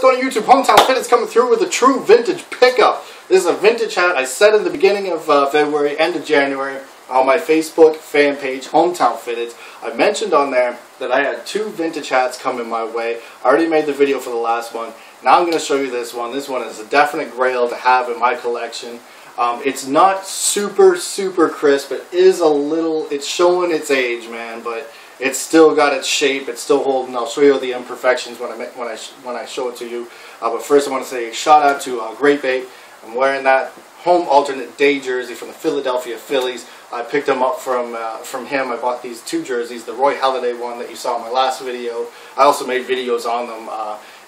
what's going on YouTube? HomeTownFitteds coming through with a true vintage pickup. This is a vintage hat I said in the beginning of February, end of January, on my Facebook fan page, HomeTownFitteds. I mentioned on there that I had two vintage hats coming my way. I already made the video for the last one. Now I'm going to show you this one. This one is a definite grail to have in my collection. It's not super crisp. It is a little, it's showing its age, man, but it's still got its shape. It's still holding. I'll show you the imperfections when I show it to you. But first I want to say a shout out to Great Bait. I'm wearing that home alternate day jersey from the Philadelphia Phillies. I picked them up from him. I bought these two jerseys, the Roy Halladay one that you saw in my last video. I also made videos on them,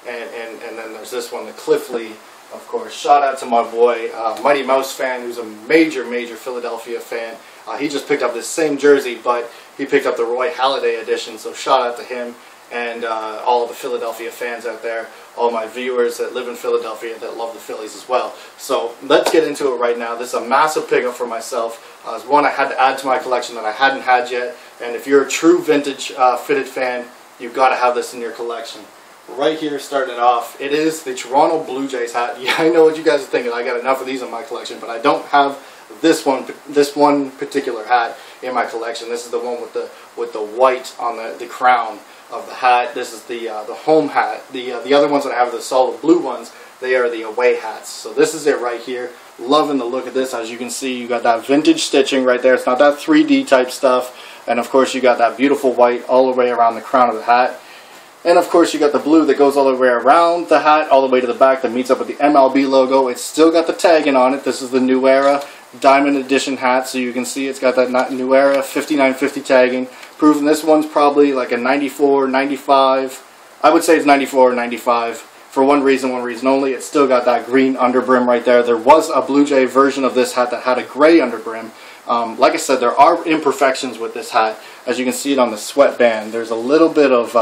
and then there's this one, the Cliff Lee, of course. Shout out to my boy, Mighty Mouse fan, who's a major Philadelphia fan. He just picked up this same jersey, but he picked up the Roy Halladay edition, so shout out to him and all of the Philadelphia fans out there, all my viewers that live in Philadelphia that love the Phillies as well. So let's get into it right now. This is a massive pickup for myself. It's one I had to add to my collection that I hadn't had yet, and if you're a true vintage fitted fan, you've got to have this in your collection. Right here, starting it off, it is the Toronto Blue Jays hat. Yeah, I know what you guys are thinking. I got enough of these in my collection, but I don't have this one particular hat in my collection. This is the one with the white on the crown of the hat. This is the home hat. The other ones that I have are the solid blue ones. They are the away hats. So this is it right here. Loving the look of this. As you can see, you got that vintage stitching right there. It's not that 3D type stuff. And of course, you got that beautiful white all the way around the crown of the hat. And of course, you got the blue that goes all the way around the hat, all the way to the back, that meets up with the MLB logo. It's still got the tagging on it. This is the New Era Diamond Edition hat, so you can see it's got that New Era 5950 tagging. Proving this one's probably like a 94, 95. I would say it's 94 or 95 for one reason only. It's still got that green underbrim right there. There was a Blue Jay version of this hat that had a gray underbrim. Like I said, there are imperfections with this hat. As you can see it on the sweatband, there's a little bit of,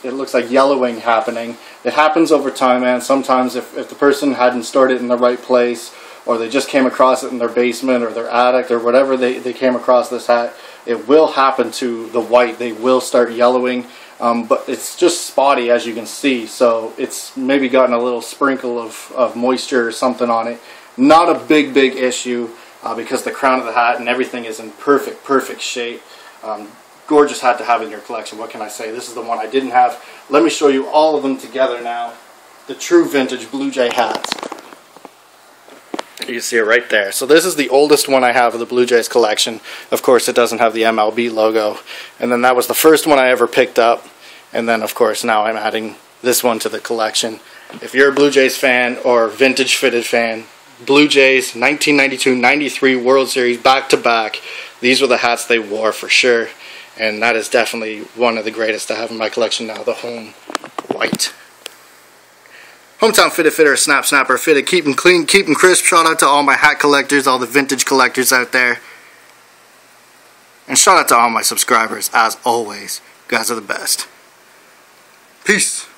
it looks like yellowing happening. It happens over time, man. Sometimes if the person hadn't stored it in the right place, or they just came across it in their basement or their attic or whatever they came across this hat, it will happen to the white. They will start yellowing, but it's just spotty, as you can see. So it's maybe gotten a little sprinkle of moisture or something on it. Not a big issue. Because the crown of the hat and everything is in perfect shape. Gorgeous hat to have in your collection. What can I say? This is the one I didn't have. Let me show you all of them together now. The true vintage Blue Jay hats. You can see it right there. So this is the oldest one I have of the Blue Jays collection. Of course, it doesn't have the MLB logo. And then that was the first one I ever picked up. And then, of course, now I'm adding this one to the collection. If you're a Blue Jays fan or vintage fitted fan, Blue Jays 1992-93 World Series back-to-back. These were the hats they wore for sure, and that is definitely one of the greatest I have in my collection now, the home white. Hometown Fitted Fitter, Snap Snapper Fitted. Keep them clean, keep them crisp. Shout out to all my hat collectors, all the vintage collectors out there. And shout out to all my subscribers, as always. You guys are the best. Peace.